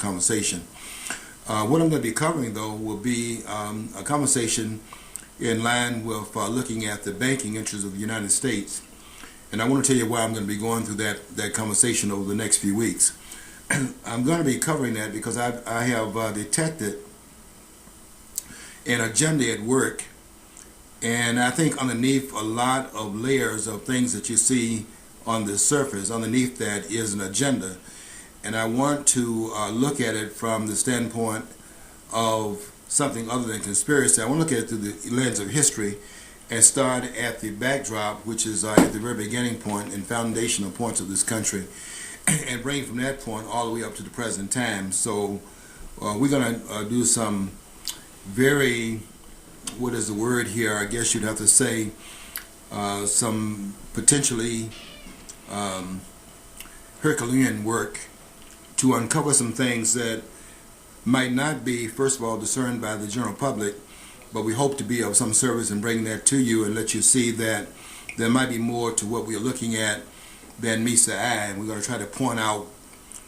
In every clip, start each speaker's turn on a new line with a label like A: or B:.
A: conversation. What I'm going to be covering, though, will be a conversation in line with looking at the banking interests of the United States. And I want to tell you why I'm going to be going through that conversation over the next few weeks. I'm going to be covering that because I have detected an agenda at work, and I think underneath a lot of layers of things that you see on the surface, underneath that is an agenda. And I want to look at it from the standpoint of something other than conspiracy. I want to look at it through the lens of history and start at the backdrop, which is at the very beginning point and foundational points of this country, and bring from that point all the way up to the present time. So we're going to do some very, what is the word here? I guess you'd have to say some potentially Herculean work to uncover some things that might not be, first of all, discerned by the general public, but we hope to be of some service in bringing that to you and let you see that there might be more to what we're looking at than meets the eye. And we're going to try to point out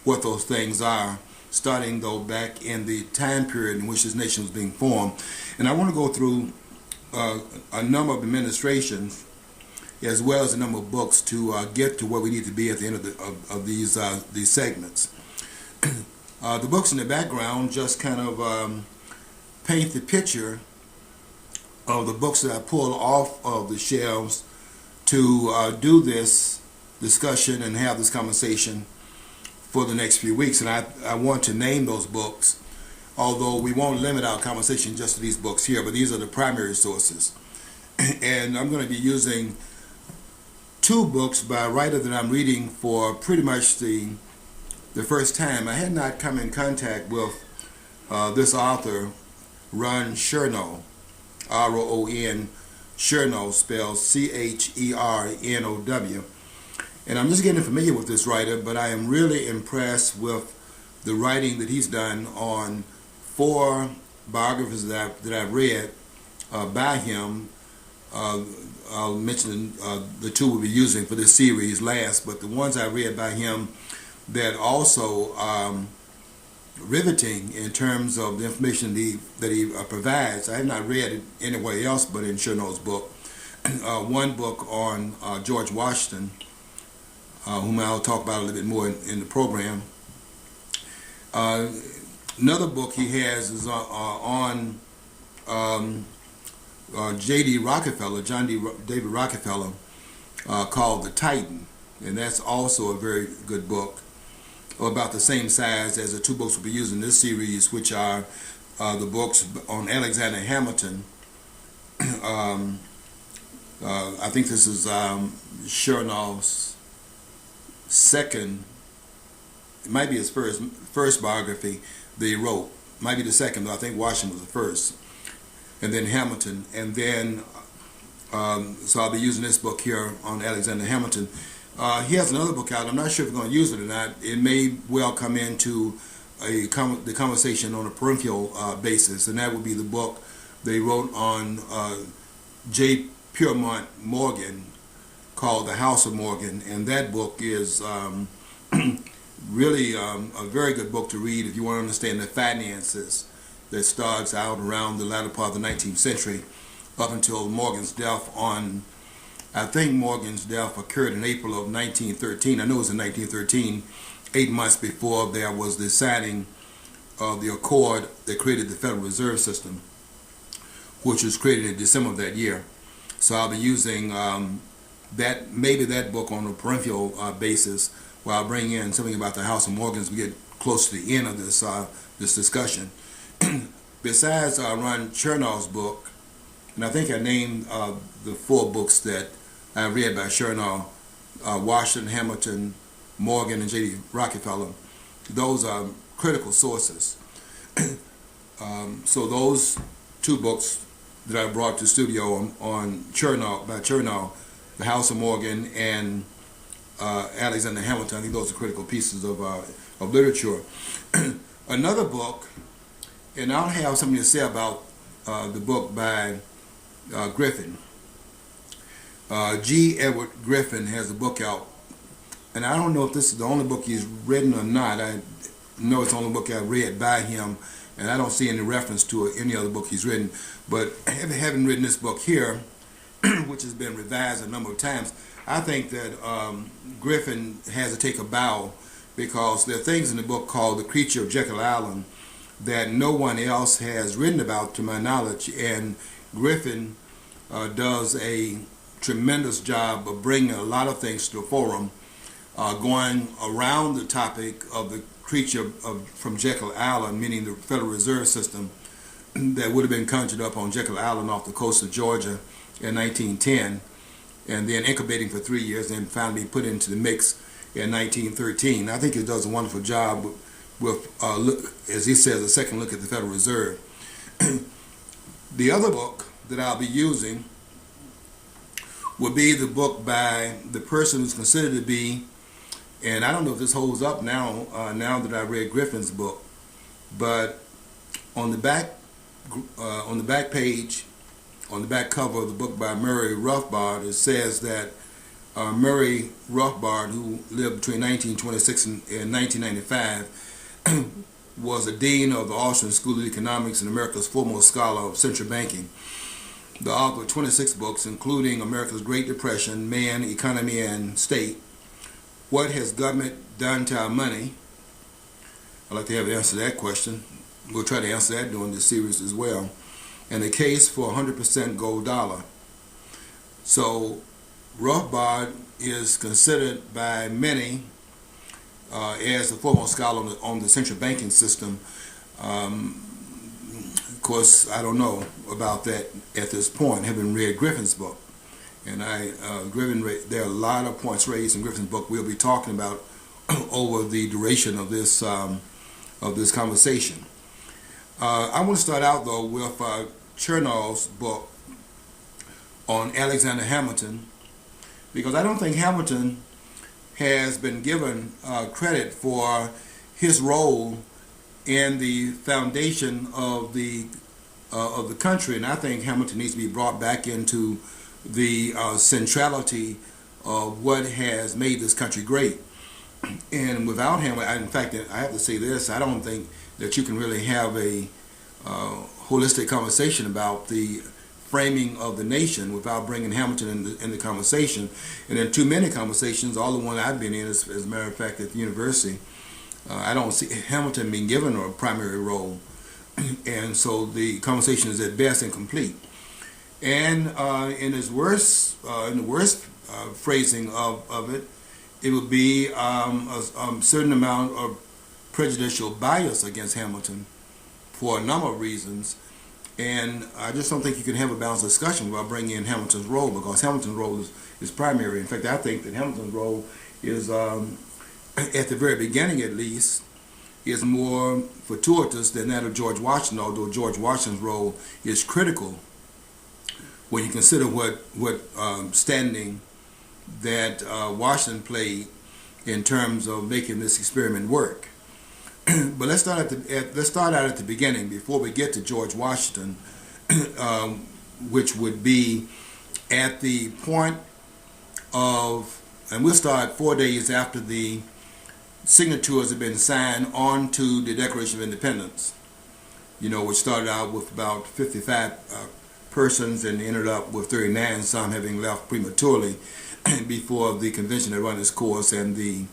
A: what those things are, starting, though, back in the time period in which this nation was being formed. And I want to go through a number of administrations as well as a number of books to get to where we need to be at the end of these segments. The books in the background just kind of paint the picture of the books that I pulled off of the shelves to do this discussion and have this conversation for the next few weeks. And I want to name those books, although we won't limit our conversation just to these books here, but these are the primary sources. And I'm going to be using two books by a writer that I'm reading for pretty much the first time. I had not come in contact with this author, Ron Chernow, R-O-O-N, Chernow, spelled C-H-E-R-N-O-W. And I'm just getting familiar with this writer, but I am really impressed with the writing that he's done on four biographies that I've read by him. I'll mention the two we'll be using for this series last, but the ones I read by him that also riveting in terms of the information that he provides. I have not read it anywhere else but in Chernow's book. One book on George Washington, whom I'll talk about a little bit more in the program. Another book he has is on J.D. Rockefeller, David Rockefeller, called The Titan, and that's also a very good book, about the same size as the two books we'll be using in this series, which are the books on Alexander Hamilton. I think this is Chernow's second, it might be his first biography that he wrote. Might be the second, though I think Washington was the first. And then Hamilton. And then, so I'll be using this book here on Alexander Hamilton. He has another book out. I'm not sure if we're going to use it or not. It may well come into the conversation on a peripheral basis, and that would be the book they wrote on J. Piermont Morgan called The House of Morgan. And that book is really a very good book to read if you want to understand the finances that starts out around the latter part of the 19th century up until Morgan's death I think Morgan's death occurred in April of 1913. I know it was in 1913, 8 months before there was the signing of the accord that created the Federal Reserve System, which was created in December of that year. So I'll be using maybe that book on a peripheral basis, while I'll bring in something about the House of Morgan as we get close to the end of this discussion. Besides Ron Chernow's book, and I think I named the four books that I read by Chernow, Washington, Hamilton, Morgan, and J.D. Rockefeller. Those are critical sources. So those two books that I brought to the studio on Chernow, by Chernow, The House of Morgan and Alexander Hamilton, I think those are critical pieces of literature. Another book, and I'll have something to say about the book by Griffin. G. Edward Griffin has a book out, and I don't know if this is the only book he's written or not. know it's the only book I've read by him, and I don't see any reference to any other book he's written. But having written this book here, which has been revised a number of times, I think that Griffin has to take a bow, because there are things in the book called The Creature of Jekyll Island that no one else has written about, to my knowledge, and Griffin does a tremendous job of bringing a lot of things to the forum, going around the topic of the creature from Jekyll Island, meaning the Federal Reserve System that would have been conjured up on Jekyll Island off the coast of Georgia in 1910, and then incubating for 3 years, and finally put into the mix in 1913. I think he does a wonderful job with as he says, a second look at the Federal Reserve. The other book that I'll be using will be the book by the person who's considered to be, and I don't know if this holds up now, now that I read Griffin's book, but on the back page, on the back cover of the book by Murray Rothbard, it says that Murray Rothbard, who lived between 1926 and 1995, was a dean of the Austrian School of Economics and America's foremost scholar of central banking. The author of 26 books, including America's Great Depression, Man, Economy, and State, What Has Government Done to Our Money? I'd like to have an answer to that question. We'll try to answer that during this series as well. And The Case for 100% Gold Dollar. So Rothbard is considered by many as the foremost scholar on the central banking system. Of course, I don't know about that at this point, having read Griffin's book. And there are a lot of points raised in Griffin's book we'll be talking about over the duration of this conversation. I want to start out, though, with Chernow's book on Alexander Hamilton, because I don't think Hamilton has been given credit for his role in the foundation of the country, and I think Hamilton needs to be brought back into the centrality of what has made this country great. And without him, in fact, I have to say this: I don't think that you can really have a holistic conversation about the framing of the nation without bringing Hamilton in the conversation. And in too many conversations, all the one I've been in, as a matter of fact, at the university, I don't see Hamilton being given a primary role, and so the conversation is at best incomplete. And in the worst phrasing of it, it would be a certain amount of prejudicial bias against Hamilton for a number of reasons. And I just don't think you can have a balanced discussion without bringing in Hamilton's role, because Hamilton's role is primary. In fact, I think that Hamilton's role is, at the very beginning at least, is more fortuitous than that of George Washington, although George Washington's role is critical when you consider what standing that Washington played in terms of making this experiment work. But let's start out at the beginning before we get to George Washington, which would be at the point of, and we'll start 4 days after the signatures have been signed onto the Declaration of Independence. Which started out with about 55 persons and ended up with 39, some having left prematurely before the convention had run its course, and the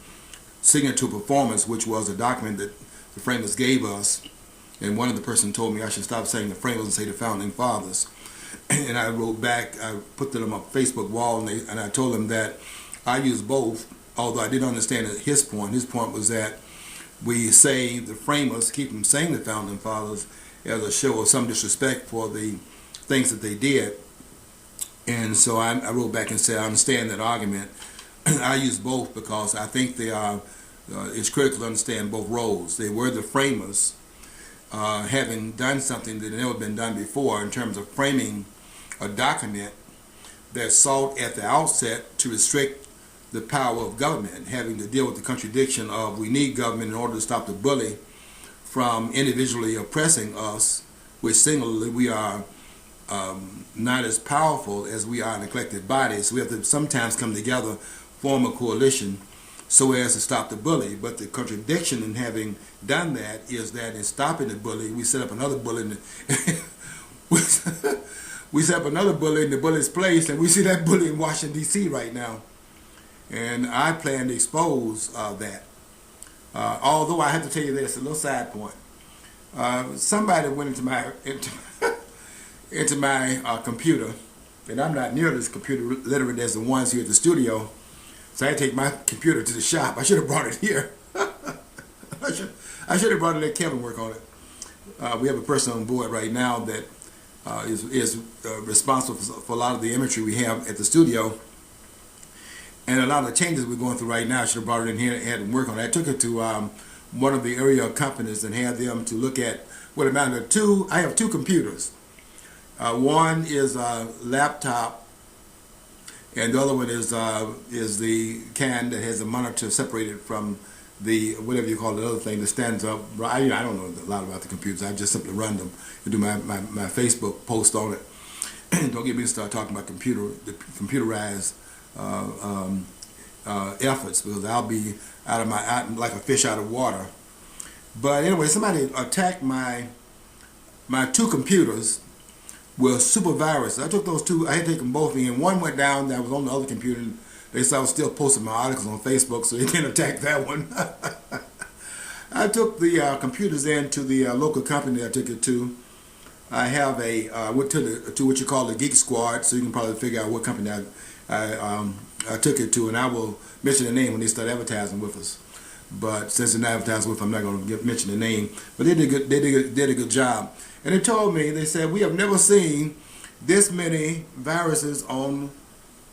A: signature performance, which was a document that the framers gave us. And one of the persons told me I should stop saying the framers and say the founding fathers. And I wrote back, I put them on my Facebook wall, and I told them that I use both, although I didn't understand his point. His point was that we say the framers, keep from saying the founding fathers, as a show of some disrespect for the things that they did. And so I wrote back and said I understand that argument. I use both because I think they are. It's critical to understand both roles. They were the framers, having done something that had never been done before in terms of framing a document that sought at the outset to restrict the power of government, having to deal with the contradiction of we need government in order to stop the bully from individually oppressing us, which singularly we are not as powerful as we are in a collective body. So we have to sometimes come together, form a coalition, so as to stop the bully. But the contradiction in having done that is that in stopping the bully, we set up another bully. We set up another bully in the bully's place, and we see that bully in Washington, D.C. right now. And I plan to expose that. Although I have to tell you this, a little side point. Somebody went into my computer, and I'm not nearly as computer literate as the ones here at the studio, so I had to take my computer to the shop. I should have brought it here. I should have brought it, let Kevin work on it. We have a person on board right now that is responsible for a lot of the imagery we have at the studio, and a lot of the changes we're going through right now. I should have brought it in here and had them work on it. I took it to one of the area companies and had them to look at what amount to. I have two computers. One is a laptop, and the other one is the can that has a monitor separated from the whatever you call it, other thing that stands up. I don't know a lot about the computers. I just simply run them and do my Facebook post on it. Don't get me to start talking about computerized efforts, because I'll be like a fish out of water. But anyway, somebody attacked my two computers with super viruses. I took those two. I had to take them both in. One went down that was on the other computer. And they saw I was still posting my articles on Facebook, so they didn't attack that one. I took the computers in to the local company I took it to. I have went to what you call the Geek Squad, so you can probably figure out what company I took it to, and I will mention the name when they start advertising with us. But since they're not advertising with us, I'm not going to mention the name. But they did a good job. And they told me, they said, we have never seen this many viruses on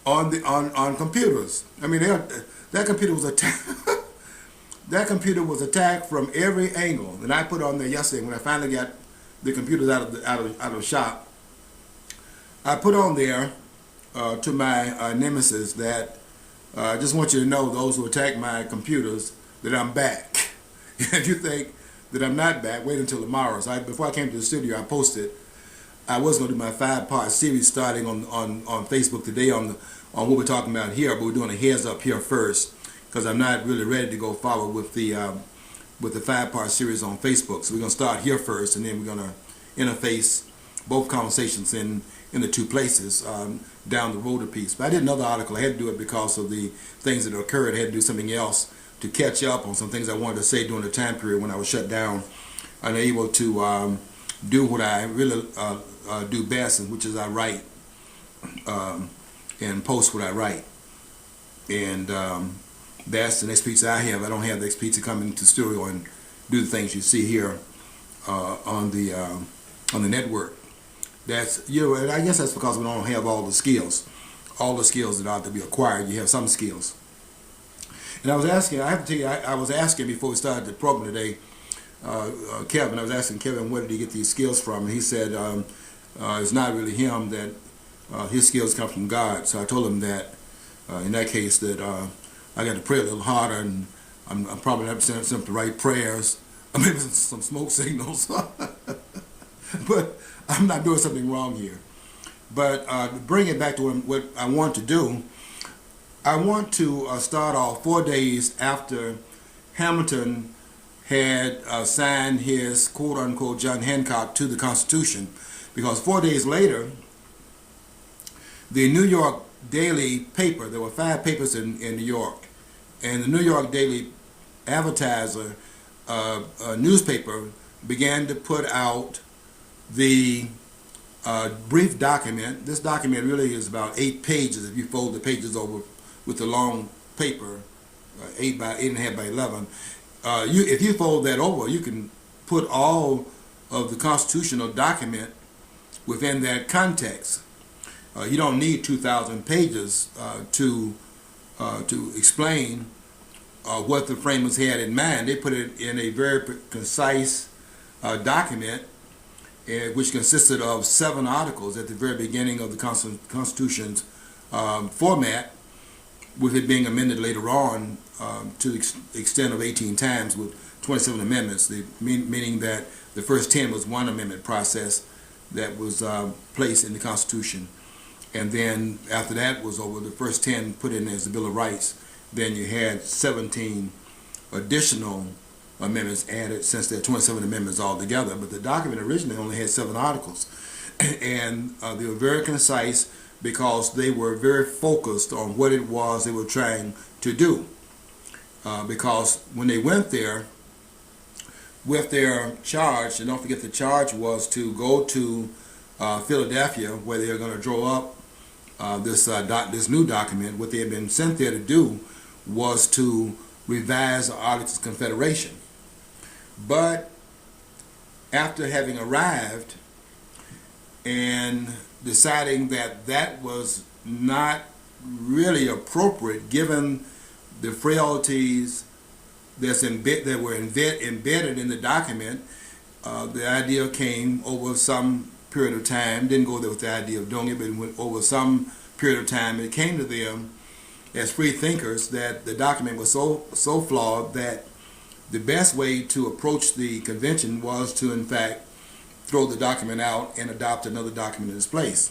A: computers. I mean, that computer was attacked. That computer was attacked from every angle. And I put on there yesterday when I finally got the computers out of the shop. I put on there to my nemesis that I just want you to know, those who attack my computers, that I'm back. If you think that I'm not back, wait until tomorrow. So before I came to the studio, I posted I was going to do my 5-part series starting on Facebook today on what we're talking about here, but we're doing a heads up here first because I'm not really ready to go forward with the 5-part series on Facebook. So we're going to start here first, and then we're going to interface both conversations in the two places down the road a piece. But I did another article. I had to do it because of the things that occurred. I had to do something else to catch up on some things I wanted to say during the time period when I was shut down, unable to do what I really do best, which is I write and post what I write. And that's the next piece I have. I don't have the next piece to come into the studio and do the things you see here on the network. That's, and I guess that's because we don't have all the skills that ought to be acquired. You have some skills. And I was asking, I have to tell you, I was asking before we started the program today, Kevin, I was asking Kevin where did he get these skills from, and he said it's not really him, that his skills come from God. So I told him that in that case that I got to pray a little harder, and I'm probably not sending some the right prayers, or maybe some smoke signals, but I'm not doing something wrong here. But to bring it back to what I want to do, I want to start off 4 days after Hamilton had signed his quote-unquote John Hancock to the Constitution, because 4 days later, the New York Daily paper, there were 5 papers in New York, and the New York Daily Advertiser newspaper began to put out the brief document. This document really is about 8 pages if you fold the pages over with the long paper, 8.5 by 11. If you fold that over, you can put all of the constitutional document within that context. You don't need 2,000 pages to explain what the framers had in mind. They put it in a very concise document, which consisted of 7 articles at the very beginning of the Constitution's format, with it being amended later on to the extent of 18 times with 27 amendments, meaning that the first 10 was one amendment process that was placed in the Constitution. And then after that was over, the first 10 put in as the Bill of Rights, then you had 17 additional amendments added, since there are 27 amendments altogether. But the document originally only had 7 articles, and they were very concise because they were very focused on what it was they were trying to do. Because when they went there with their charge, and don't forget the charge was to go to Philadelphia, where they were going to draw up this new document. What they had been sent there to do was to revise the Articles of Confederation. But after having arrived and deciding that that was not really appropriate given the frailties that were embedded in the document, the idea came over some period of time. Didn't go there with the idea of doing it, but went over some period of time. It came to them as free thinkers that the document was so flawed that the best way to approach the convention was to, in fact, throw the document out and adopt another document in its place.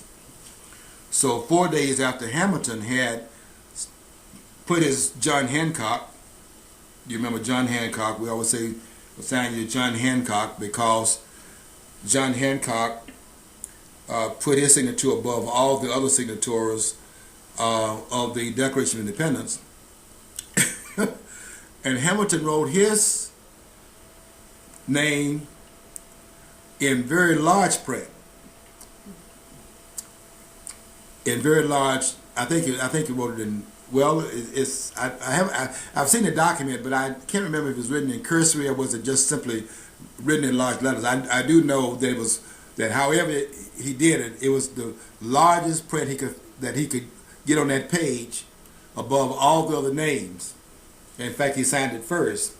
A: So 4 days after Hamilton had put his John Hancock, you remember John Hancock, we always say, assign you John Hancock, because John Hancock put his signature above all the other signatories of the Declaration of Independence. And Hamilton wrote his name in very large print. In very large, I think he wrote it in, well, I've seen the document, but I can't remember if it was written in cursive or was it just simply written in large letters. I do know that it was, that however he did it, it was the largest print that he could get on that page above all the other names. In fact, he signed it first,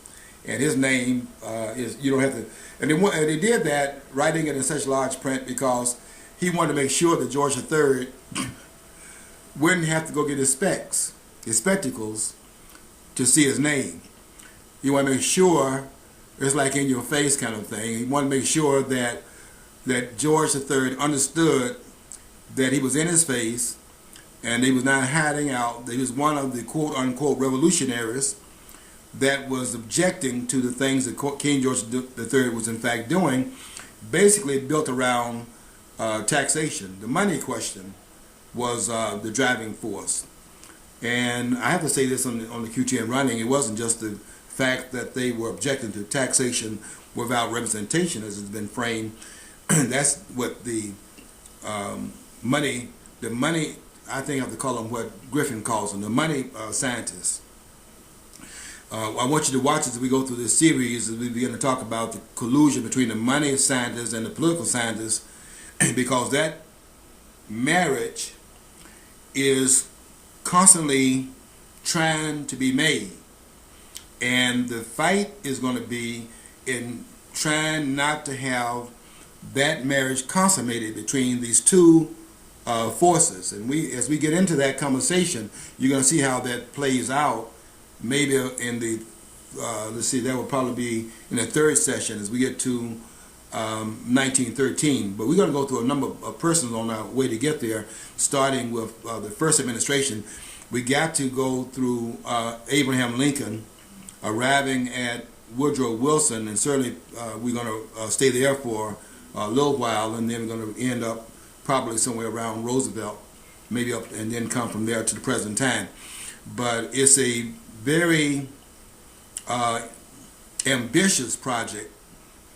A: and his name is, you don't have to, and he did that, writing it in such large print, because he wanted to make sure that George III wouldn't have to go get his spectacles, to see his name. You want to make sure, it's like in your face kind of thing, you want to make sure that George III understood that he was in his face, and he was not hiding out. He was one of the quote-unquote revolutionaries that was objecting to the things that King George III was in fact doing, basically built around taxation. The money question was the driving force. And I have to say this on the QTN running, it wasn't just the fact that they were objecting to taxation without representation as it's been framed. That's what the money, I think I have to call them what Griffin calls them, the money scientists. I want you to watch as we go through this series, as we begin to talk about the collusion between the money scientists and the political scientists, because that marriage is constantly trying to be made. And the fight is going to be in trying not to have that marriage consummated between these two forces. And as we get into that conversation, you're going to see how that plays out. Maybe in the, let's see, that will probably be in the third session as we get to 1913. But we're going to go through a number of persons on our way to get there, starting with the first administration. We got to go through Abraham Lincoln, arriving at Woodrow Wilson, and certainly we're going to stay there for a little while, and then we're going to end up probably somewhere around Roosevelt, maybe up, and then come from there to the present time. But it's a very ambitious project,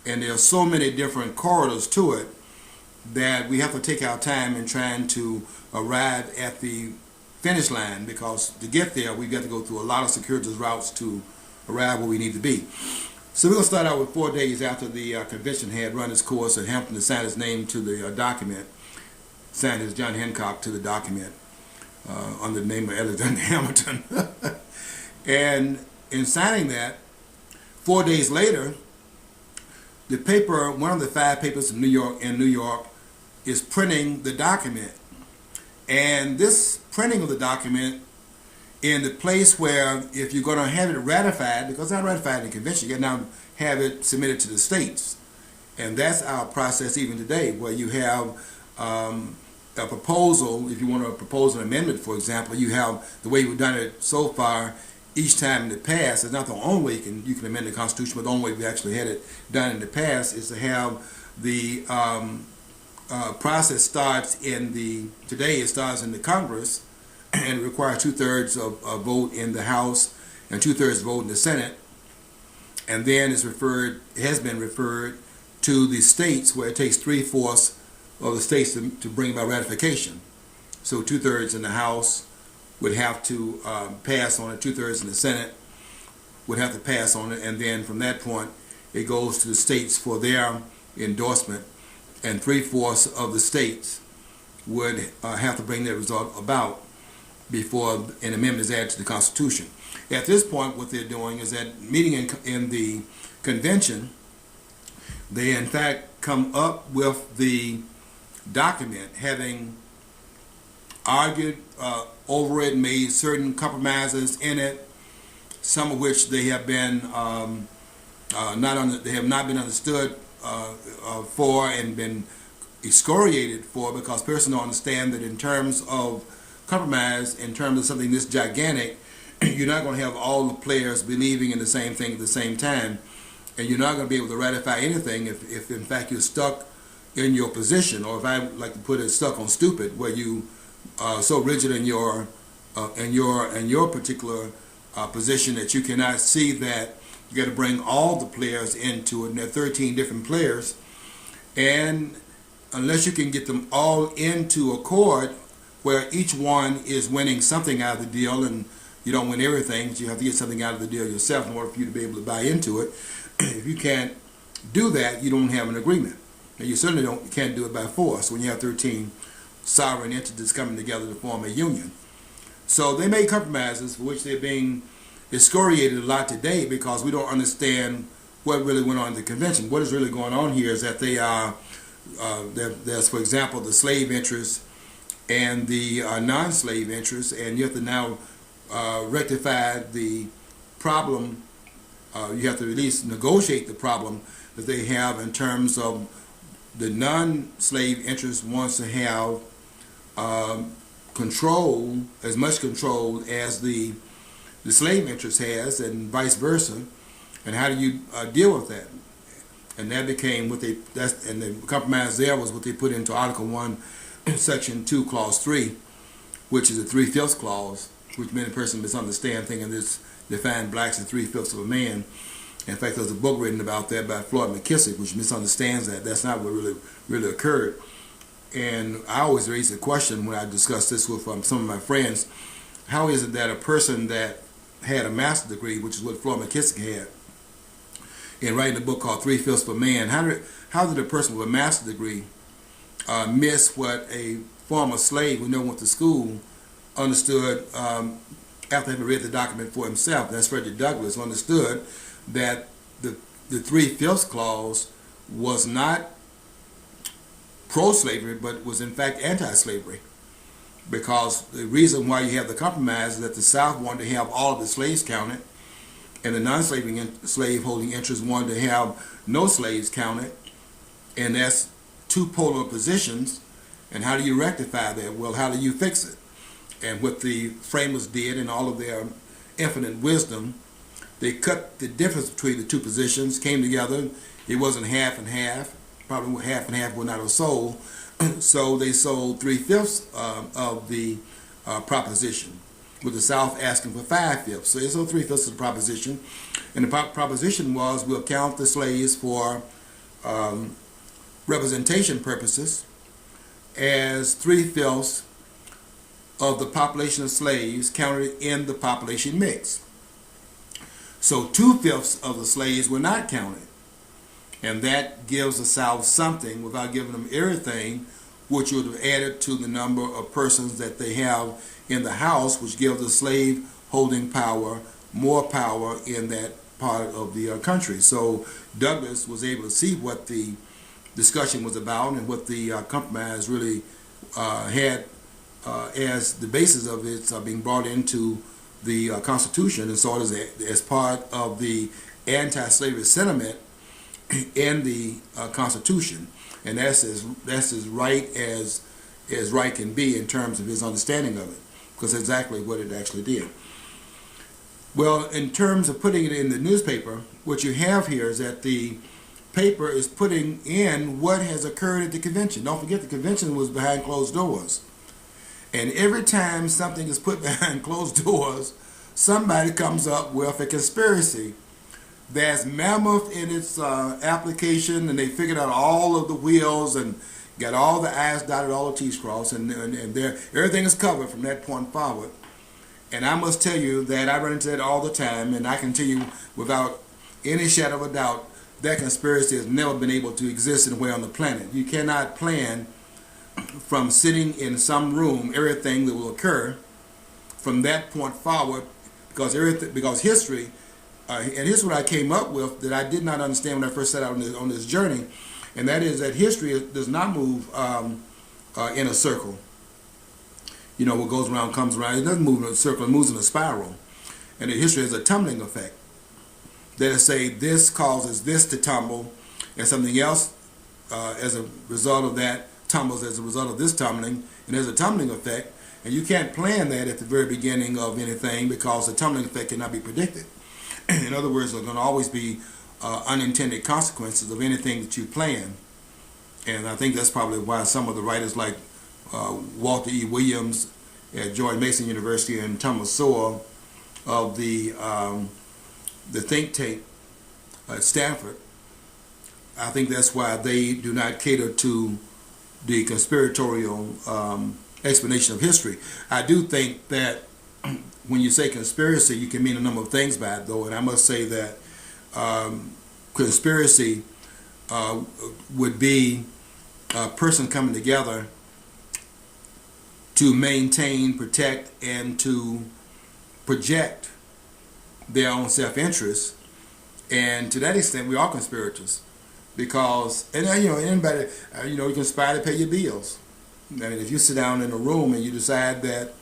A: and there are so many different corridors to it that we have to take our time in trying to arrive at the finish line, because to get there we've got to go through a lot of circuitous routes to arrive where we need to be. So we're going to start out with 4 days after the convention had run its course, and Hampton signed his name to the document, signed his John Hancock to the document under the name of Alexander Hamilton. And in signing that, 4 days later, the paper, one of the 5 papers in New York, is printing the document. And this printing of the document in the place where, if you're going to have it ratified, because it's not ratified in the convention, you now have it submitted to the states. And that's our process even today, where you have a proposal. If you want to propose an amendment, for example, you have, the way we've done it so far each time in the past, it's not the only way you can amend the Constitution, but the only way we actually had it done in the past is to have the process starts today it starts in the Congress, and it requires 2/3 of a vote in the House and 2/3 vote in the Senate, and then has been referred to the states, where it takes 3/4 of the states to bring about ratification. So 2/3 in the House would have to pass on it, 2/3 in the Senate would have to pass on it, and then from that point it goes to the states for their endorsement, and 3/4 of the states would have to bring that result about before an amendment is added to the Constitution. At this point, what they're doing is that meeting in the convention, they in fact come up with the document, having argued over it, made certain compromises in it, some of which they have been they have not been understood for and been excoriated for, because persons don't understand that in terms of compromise, in terms of something this gigantic, you're not going to have all the players believing in the same thing at the same time, and you're not going to be able to ratify anything if in fact you're stuck in your position, or if I like to put it, stuck on stupid, where you are so rigid in your particular position that you cannot see that you got to bring all the players into it, and there are 13 different players, and unless you can get them all into accord where each one is winning something out of the deal, and you don't win everything, but you have to get something out of the deal yourself in order for you to be able to buy into it. If you can't do that, you don't have an agreement. And you certainly can't do it by force when you have 13 sovereign entities coming together to form a union. So they made compromises for which they're being excoriated a lot today, because we don't understand what really went on in the convention. What is really going on here is that they are, there's, for example, the slave interests and the non-slave interests, and you have to now rectify the problem. You have to at least negotiate the problem that they have in terms of the non-slave interest wants to have control, as much control as the slave interest has, and vice versa. And how do you deal with that? And that became what and the compromise there was what they put into Article 1, Section 2, Clause 3, which is a 3/5 clause, which many persons misunderstand, thinking this defined blacks as 3/5 of a man. In fact, there's a book written about that by Floyd McKissick, which misunderstands that. That's not what really occurred. And I always raise the question when I discuss this with some of my friends: how is it that a person that had a master's degree, which is what Floyd McKissick had, in writing a book called 3/5 of a Man, how did a person with a master's degree miss what a former slave who never went to school understood after having read the document for himself? That's Frederick Douglass, understood that the 3/5 clause was not pro-slavery, but was in fact anti-slavery, because the reason why you have the compromise is that the South wanted to have all of the slaves counted, and the non-slave-holding interests wanted to have no slaves counted, and that's two polar positions. And how do you rectify that? Well, how do you fix it? And what the framers did, in all of their infinite wisdom, they cut the difference between the two positions, came together. It wasn't half and half. Probably half and half would not have sold. So they sold 3/5 of the proposition, with the South asking for 5/5. So they sold 3/5 of the proposition. And the proposition was, we'll count the slaves for representation purposes as 3/5 of the population of slaves counted in the population mix. So 2/5 of the slaves were not counted. And that gives the South something without giving them everything, which would have added to the number of persons that they have in the House, which gives the slave holding power more power in that part of the country. So Douglass was able to see what the discussion was about and what the compromise really had as the basis of it being brought into the Constitution, and saw it as part of the anti-slavery sentiment in the Constitution. And that's as right as right can be in terms of his understanding of it, because that's exactly what it actually did. Well, in terms of putting it in the newspaper, what you have here is that the paper is putting in what has occurred at the convention. Don't forget the convention was behind closed doors. And every time something is put behind closed doors, somebody comes up with a conspiracy that's mammoth in its application, and they figured out all of the wheels and got all the I's dotted, all the T's crossed, and everything is covered from that point forward. And I must tell you that I run into that all the time, and I can tell you without any shadow of a doubt that conspiracy has never been able to exist anywhere on the planet. You cannot plan from sitting in some room everything that will occur from that point forward, because history, and here's what I came up with that I did not understand when I first set out on this journey, and that is that history does not move in a circle. You know, what goes around comes around. It doesn't move in a circle, it moves in a spiral. And the history has a tumbling effect. That is, say, this causes this to tumble, and something else as a result of that tumbles as a result of this tumbling, and there's a tumbling effect, and you can't plan that at the very beginning of anything because the tumbling effect cannot be predicted. In other words, there are going to always be unintended consequences of anything that you plan. And I think that's probably why some of the writers like Walter E. Williams at George Mason University and Thomas Sowell of the think tank at Stanford, I think that's why they do not cater to the conspiratorial explanation of history. I do think that when you say conspiracy, you can mean a number of things by it, though, and I must say that conspiracy would be a person coming together to maintain, protect, and to project their own self-interest. And to that extent, we are conspirators, because, and you know, anybody, you know, you conspire to pay your bills. I mean, if you sit down in a room and you decide that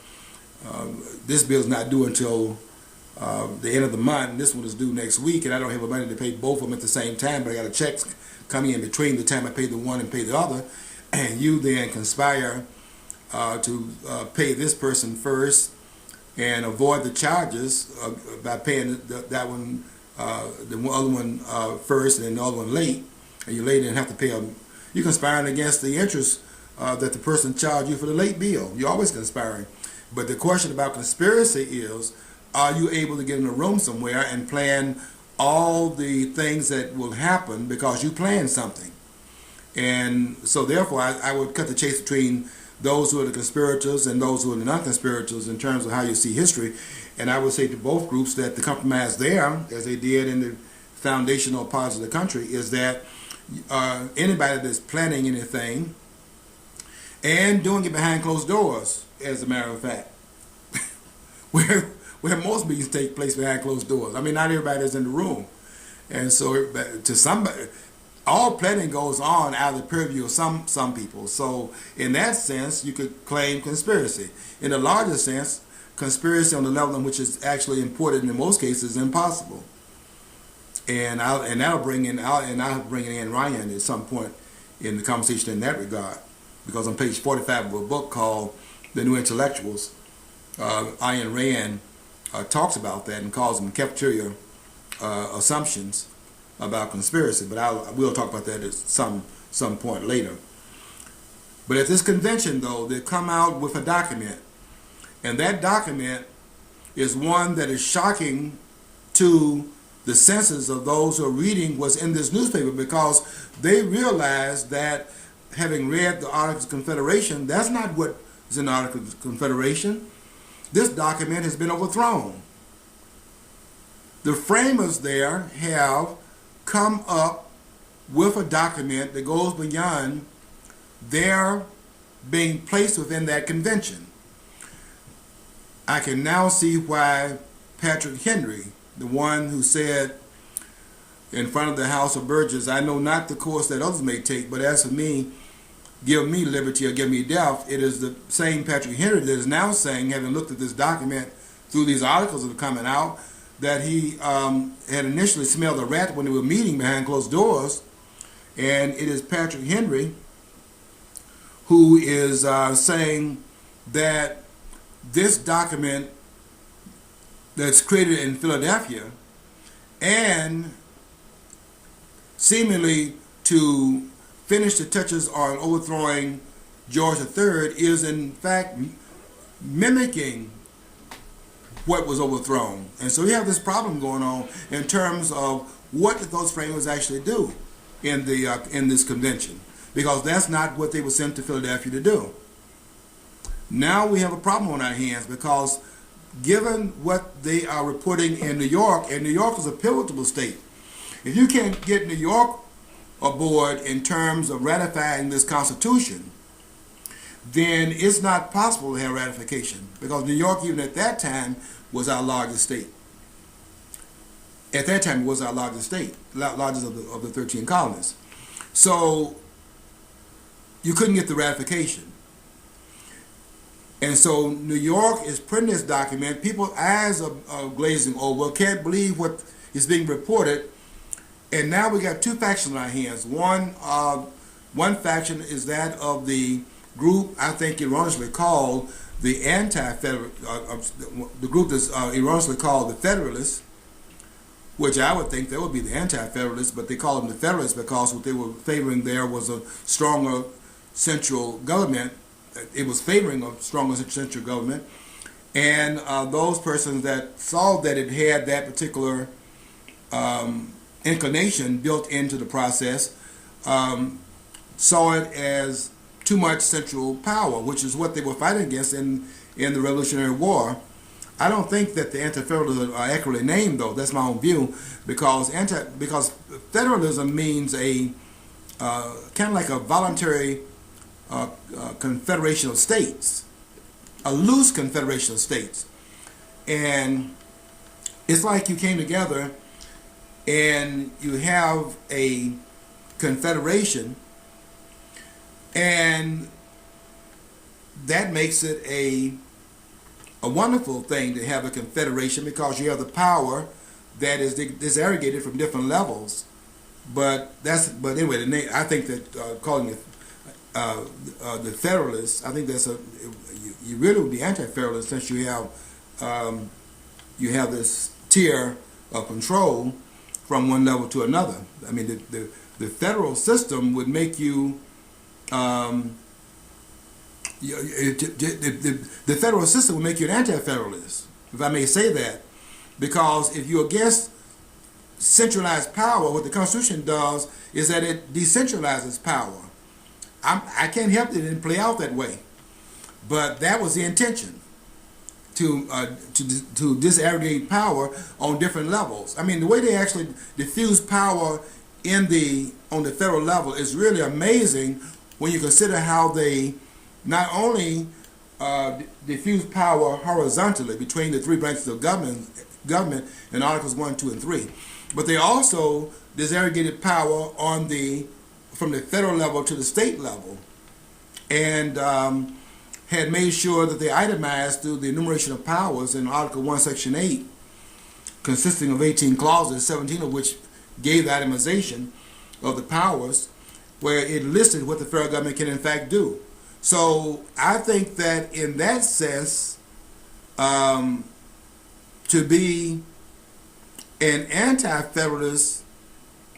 A: this bill's not due until the end of the month, and this one is due next week, and I don't have the money to pay both of them at the same time, but I got a check coming in between the time I pay the one and pay the other, and you then conspire to pay this person first and avoid the charges by paying that one, the other one first and then the other one late, and you late and have to pay them. You're conspiring against the interest that the person charged you for the late bill. You're always conspiring. But the question about conspiracy is, are you able to get in a room somewhere and plan all the things that will happen because you planned something? And so therefore I would cut the chase between those who are the conspirators and those who are the non-conspirators in terms of how you see history. And I would say to both groups that the compromise there, as they did in the foundational parts of the country, is that anybody that's planning anything and doing it behind closed doors, as a matter of fact, where most meetings take place behind closed doors. I mean, not everybody is in the room. And so to somebody, all planning goes on out of the purview of some people. So in that sense, you could claim conspiracy. In a larger sense, conspiracy on the level in which it's actually important in most cases is impossible. And I'll bring in Ryan at some point in the conversation in that regard, because on page 45 of a book called The New Intellectuals, Ayn Rand talks about that and calls them cafeteria assumptions about conspiracy. But we'll talk about that at some point later. But at this convention, though, they come out with a document, and that document is one that is shocking to the senses of those who are reading what's in this newspaper, because they realize that, having read the Articles of Confederation, that's not what is in the Articles of Confederation. This document has been overthrown. The framers there have come up with a document that goes beyond their being placed within that convention. I can now see why Patrick Henry, the one who said in front of the House of Burgess, "I know not the course that others may take, but as for me, give me liberty or give me death." It is the same Patrick Henry that is now saying, having looked at this document through these articles that are coming out, that he had initially smelled a rat when they were meeting behind closed doors. And it is Patrick Henry who is saying that this document that's created in Philadelphia, and seemingly to finish the touches on overthrowing George III is in fact mimicking what was overthrown. And so we have this problem going on in terms of what did those framers actually do in this convention, because that's not what they were sent to Philadelphia to do. Now we have a problem on our hands, because given what they are reporting in New York, and New York is a pivotal state, if you can't get New York aboard in terms of ratifying this Constitution, then it's not possible to have ratification, because New York, even at that time, was our largest state. At that time, it was our largest state, largest of the 13 colonies. So you couldn't get the ratification. And so New York is printing this document. People's eyes are glazing over, can't believe what is being reported. And now we got two factions in our hands. One faction is that of the group I think erroneously called the anti-federal, the group that's erroneously called the Federalists, which I would think they would be the anti-federalists, but they call them the Federalists because what they were favoring there was a stronger central government. It was favoring a stronger central government, and those persons that saw that it had that particular inclination built into the process saw it as too much central power, which is what they were fighting against in the Revolutionary War. I don't think that the anti-federalists are accurately named, though. That's my own view, because federalism means a kind of like a voluntary confederation of states, a loose confederation of states. And it's like you came together and you have a confederation, and that makes it a wonderful thing to have a confederation, because you have the power that is disaggregated from different levels. But anyway, I think that calling it the Federalists, I think that's you really would be anti-federalist, since you have this tier of control from one level to another. I mean, the federal system would make you the federal system will make you an anti-federalist, if I may say that, because if you're against centralized power, what the Constitution does is that it decentralizes power. I can't help that it didn't play out that way, but that was the intention, to disaggregate power on different levels. I mean, the way they actually diffuse power on the federal level is really amazing when you consider how they not only diffuse power horizontally between the three branches of government in Articles 1, 2, and 3, but they also disaggregated power from the federal level to the state level, and had made sure that they itemized through the enumeration of powers in Article 1, Section 8, consisting of 18 clauses, 17 of which gave the itemization of the powers, where it listed what the federal government can in fact do. So I think that in that sense, to be an anti-federalist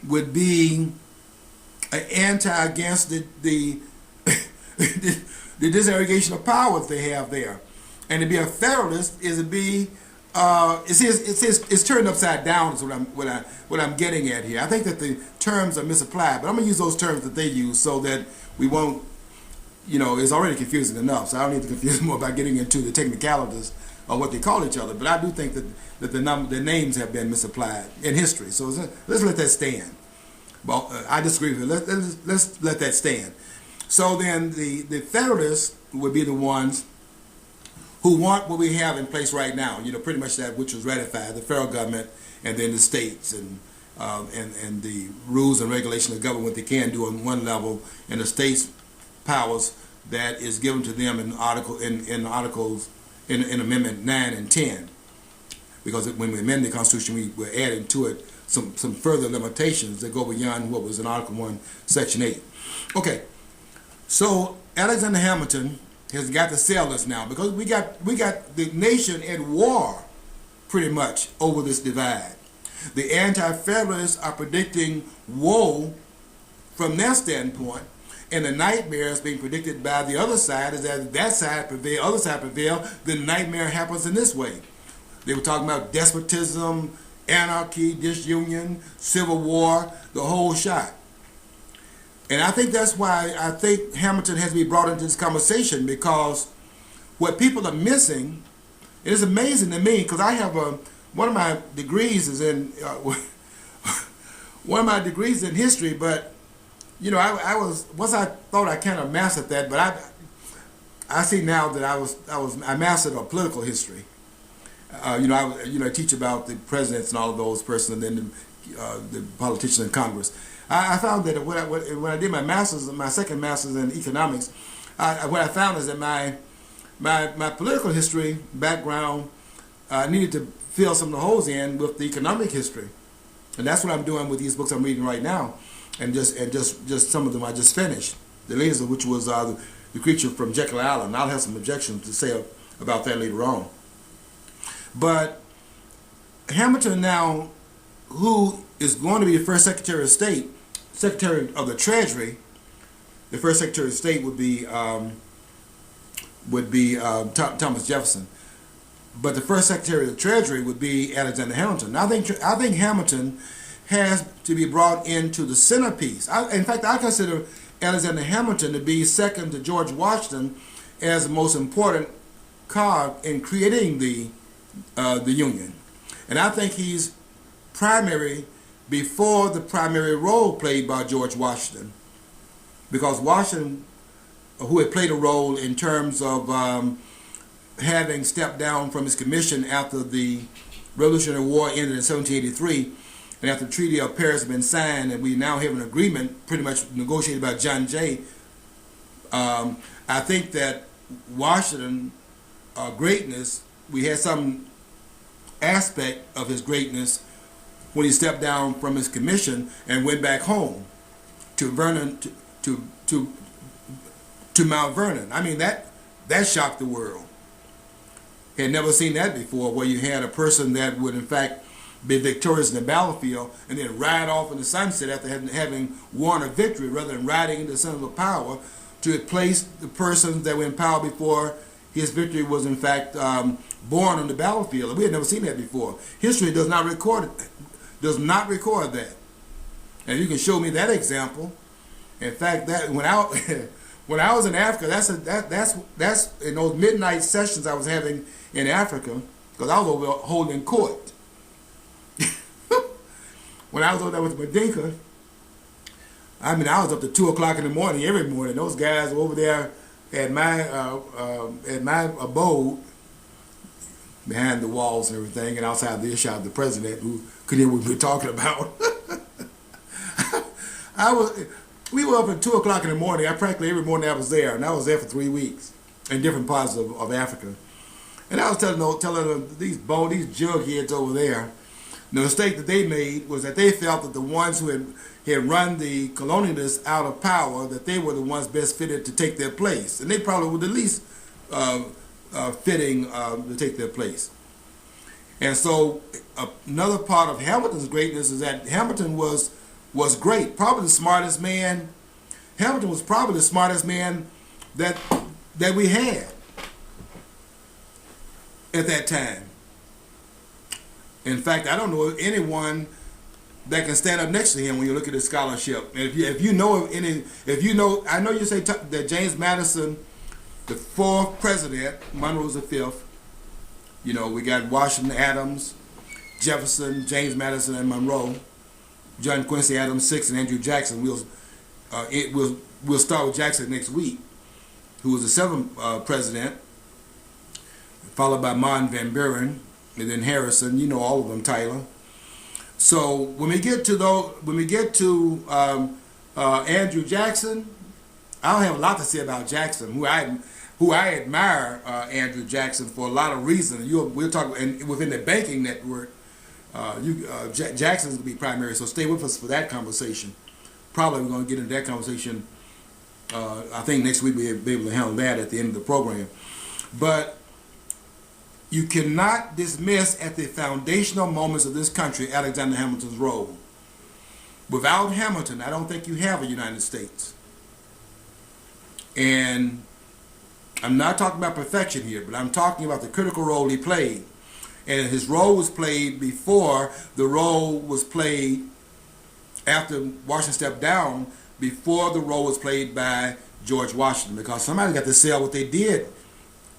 A: would be an anti against the disaggregation of powers they have there, and to be a federalist is to be it's turned upside down. Is what I'm getting at here. I think that the terms are misapplied, but I'm gonna use those terms that they use so that we won't. It's already confusing enough, so I don't need to confuse more by getting into the technicalities of what they call each other. But I do think that the names have been misapplied in history. So let's let that stand. Well, I disagree with it. Let's let that stand. So then the Federalists would be the ones who want what we have in place right now. Pretty much that which was ratified, the federal government, and then the states, and the rules and regulations of government, what they can do on one level, and the states' powers that is given to them in articles in Amendment 9 and 10. Because when we amend the Constitution, we're adding to it some further limitations that go beyond what was in Article 1, Section 8. Okay, so Alexander Hamilton has got to sell us now, because we got the nation at war pretty much over this divide. The anti-federalists are predicting woe from their standpoint, and the nightmare is being predicted by the other side. Is that side prevail, other side prevail, then the nightmare happens in this way. They were talking about despotism, anarchy, disunion, civil war, the whole shot. And I think that's why I think Hamilton has to be brought into this conversation, because what people are missing, it is amazing to me, because I have one of my degrees is in one of my degrees in history, but you know, I thought I kind of mastered that, but I see now that I mastered a political history. You know, I teach about the presidents and all of those persons, and then the politicians in Congress. I found that when I did my master's, my second master's in economics, what I found is that my political history background needed to fill some of the holes in with the economic history, and that's what I'm doing with these books I'm reading right now, and just some of them I just finished. The latest of which was the creature from Jekyll Island. I'll have some objections to say about that later on. But Hamilton now, who is going to be the first Secretary of State, Secretary of the Treasury, the first Secretary of State would be Thomas Jefferson, but the first Secretary of the Treasury would be Alexander Hamilton. Now, I think Hamilton has to be brought into the centerpiece. In fact, I consider Alexander Hamilton to be second to George Washington as the most important cog in creating the Union, and I think he's primary before the primary role played by George Washington, because Washington, who had played a role in terms of having stepped down from his commission after the Revolutionary War ended in 1783, and after the Treaty of Paris had been signed, and we now have an agreement pretty much negotiated by John Jay. I think that Washington greatness, we had some aspect of his greatness when he stepped down from his commission and went back home to Vernon, to Mount Vernon. I mean, that shocked the world. Had never seen that before, where you had a person that would in fact be victorious in the battlefield and then ride off in the sunset after having won a victory, rather than riding into the center of power to replace the persons that were in power before his victory was in fact born on the battlefield. We had never seen that before. History does not record that. And you can show me that example. In fact, that when I was in Africa, that's in those midnight sessions I was having in Africa, because I was over holding court. When I was over there with Madinka, I mean, I was up to 2 o'clock in the morning every morning. Those guys were over there at my abode, behind the walls and everything, and outside the earshot of the president, who could hear what we were talking about. We were up at 2 o'clock in the morning. Practically every morning I was there, and I was there for 3 weeks in different parts of Africa. And I was telling them these jugheads over there, the mistake that they made was that they felt that the ones who had run the colonialists out of power, that they were the ones best fitted to take their place, and they probably were the least fitting to take their place. And so another part of Hamilton's greatness is that Hamilton was great, probably the smartest man. Hamilton was probably the smartest man that we had at that time. In fact, I don't know of anyone that can stand up next to him when you look at his scholarship. And if you know, I know you say that James Madison, the fourth president, Monroe's the fifth. You know, we got Washington, Adams, Jefferson, James Madison, and Monroe. John Quincy Adams sixth, and Andrew Jackson. We'll start with Jackson next week, who was the seventh president, followed by Martin Van Buren, and then Harrison. You know all of them, Tyler. So when we get to Andrew Jackson, I don't have a lot to say about Jackson, who I admire Andrew Jackson for a lot of reasons. We'll talk, and within the banking network, Jackson's going to be primary. So stay with us for that conversation. Probably we're going to get into that conversation. I think next week we'll be able to handle that at the end of the program. But you cannot dismiss at the foundational moments of this country Alexander Hamilton's role. Without Hamilton, I don't think you have a United States. And I'm not talking about perfection here, but I'm talking about the critical role he played. And his role was played before the role was played after Washington stepped down, before the role was played by George Washington, because somebody got to sell what they did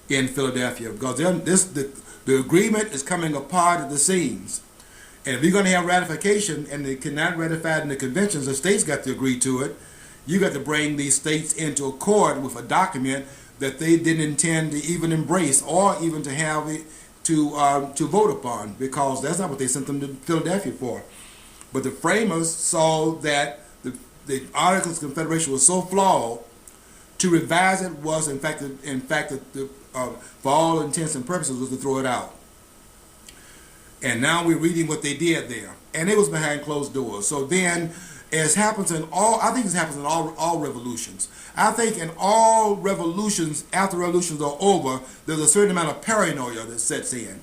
A: in Philadelphia, because the agreement is coming apart at the seams. And if you're going to have ratification and they cannot ratify it in the conventions, the states got to agree to it. You got to bring these states into accord with a document that they didn't intend to even embrace or even to have it to vote upon, because that's not what they sent them to Philadelphia for. But the framers saw that the Articles of Confederation was so flawed, to revise it was in fact for all intents and purposes was to throw it out. And now we're reading what they did there, and it was behind closed doors. So then, as happens in all, I think this happens in all revolutions. I think in all revolutions, after revolutions are over, there's a certain amount of paranoia that sets in.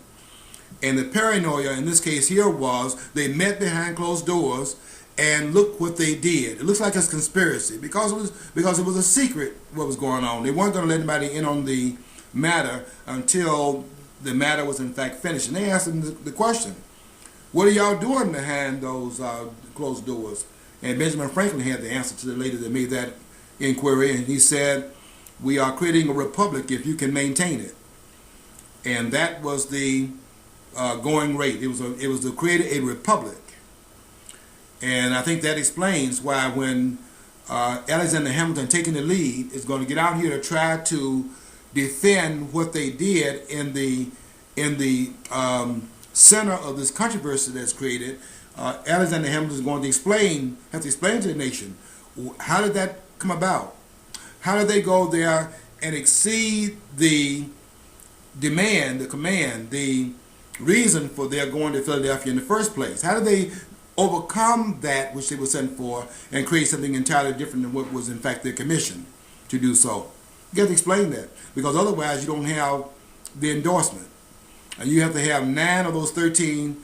A: And the paranoia in this case here was they met behind closed doors, and look what they did. It looks like it's conspiracy because it was a secret what was going on. They weren't going to let anybody in on the matter until the matter was in fact finished. And they asked them the question, what are y'all doing behind those closed doors? And Benjamin Franklin had the answer to the lady that made that inquiry, and he said, we are creating a republic if you can maintain it. And that was the going rate. It was to create a republic. And I think that explains why when Alexander Hamilton taking the lead is going to get out here to try to defend what they did in the center of this controversy that's created, Alexander Hamilton is going to have to explain to the nation, how did that come about? How did they go there and exceed the demand, the command, the reason for their going to Philadelphia in the first place? How did they overcome that which they were sent for and create something entirely different than what was in fact their commission to do so? You have to explain that, because otherwise you don't have the endorsement. And you have to have 9 of those 13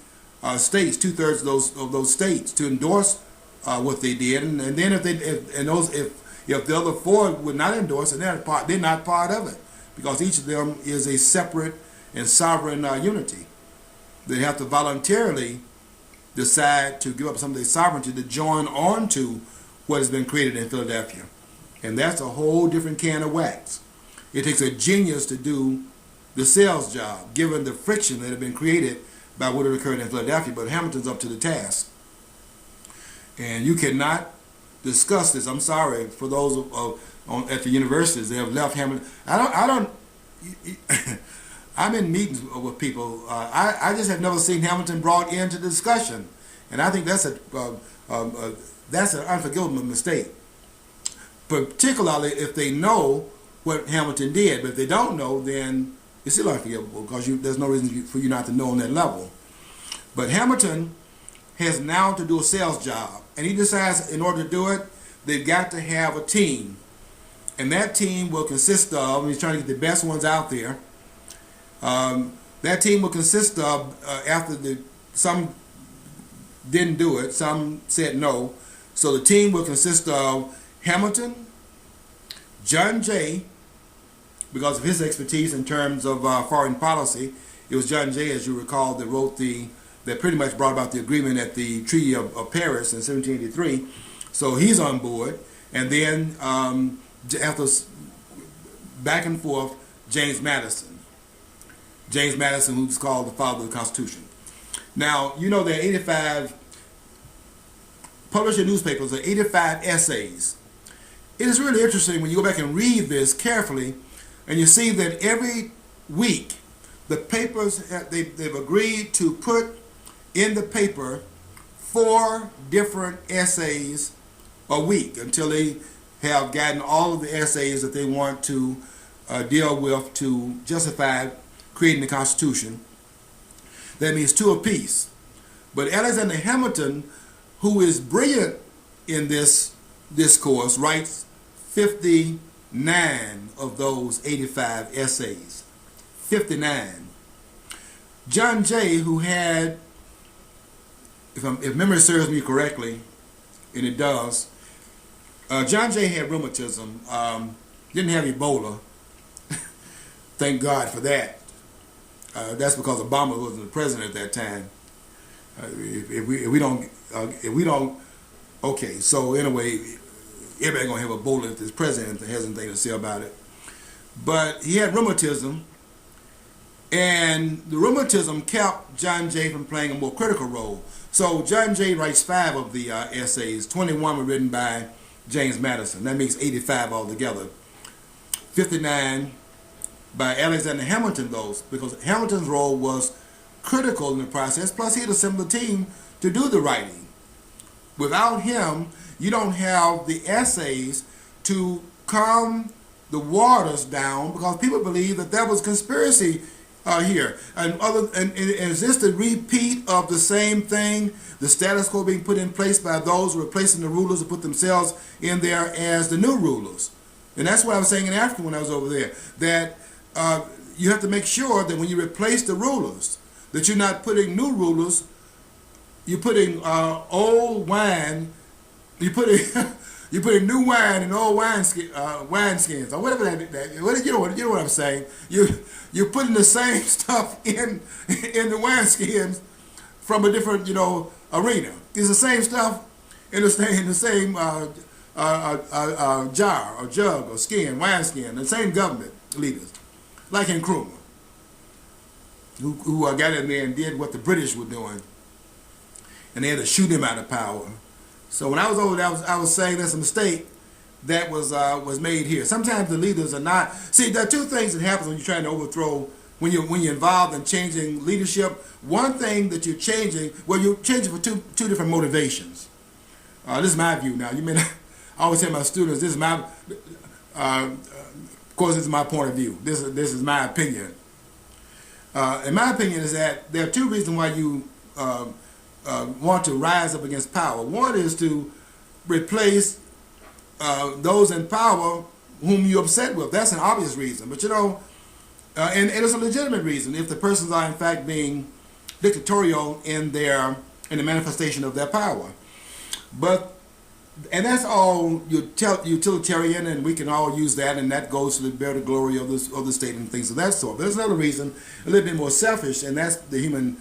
A: states, 2/3 of those states, to endorse what they did. And then if the other 4 would not endorse it, they're not part of it, because each of them is a separate and sovereign unity. They have to voluntarily decide to give up some of their sovereignty to join on to what has been created in Philadelphia. And that's a whole different can of wax. It takes a genius to do the sales job, given the friction that had been created by what had occurred in Philadelphia. But Hamilton's up to the task. And you cannot discuss this. I'm sorry for those at the universities. They have left Hamilton. I'm in meetings with people. I just have never seen Hamilton brought into the discussion. And I think that's an unforgivable mistake, particularly if they know what Hamilton did. But if they don't know, then it's still unforgivable, because there's no reason for you not to know on that level. But Hamilton has now to do a sales job, and he decides in order to do it, they've got to have a team. And that team will consist of, and he's trying to get the best ones out there, that team will consist of, after some didn't do it, some said no, so the team will consist of Hamilton, John Jay, because of his expertise in terms of foreign policy. It was John Jay, as you recall, that pretty much brought about the agreement at the Treaty of Paris in 1783. So he's on board. And then after back and forth, James Madison, who's called the father of the Constitution. Now, you know there are 85, published in newspapers, there are 85 essays. It is really interesting when you go back and read this carefully, and you see that every week the papers, they've agreed to put in the paper 4 different essays a week until they have gotten all of the essays that they want to deal with to justify creating the Constitution. That means 2 apiece. But Alexander Hamilton, who is brilliant in this discourse, writes 59 of those 85 essays. 59. John Jay, who had, if memory serves me correctly, and it does, John Jay had rheumatism, didn't have Ebola. Thank God for that. That's because Obama wasn't the president at that time. If we don't, okay. So anyway, everybody gonna have Ebola if this president has anything to say about it. But he had rheumatism, and the rheumatism kept John Jay from playing a more critical role. So John Jay writes 5 of the essays. 21 were written by James Madison. That makes 85 altogether. 59 by Alexander Hamilton, those, because Hamilton's role was critical in the process, plus he had assembled a team to do the writing. Without him, you don't have the essays to calm the waters down, because people believe that there was conspiracy here. And is this the repeat of the same thing, the status quo being put in place by those who are replacing the rulers who put themselves in there as the new rulers? And that's what I was saying in Africa when I was over there, that you have to make sure that when you replace the rulers, that you're not putting new rulers, you're putting old wine, you're putting you're putting new wine in old wine skins, or whatever you know what I'm saying. You're putting the same stuff in the wine skins from a different arena. It's the same stuff in the same jar or jug or skin, wine skin. The same government leaders, like in Nkrumah, who got in there and did what the British were doing, and they had to shoot him out of power. So when I was over there, I was saying that's a mistake that was made here. Sometimes the leaders are not. See, there are two things that happen when you're trying to overthrow. When you're involved in changing leadership, one thing that you're changing, well, you're changing for two different motivations. This is my view now. You may not, I always tell my students, this is my, of course, this is my point of view. This is my opinion. And my opinion is that there are two reasons why you want to rise up against power. One is to replace those in power whom you're upset with. That's an obvious reason. But and it's a legitimate reason if the persons are in fact being dictatorial in the manifestation of their power. And that's all utilitarian, and we can all use that, and that goes to the better glory of the state and things of that sort. But there's another reason, a little bit more selfish, and that's the human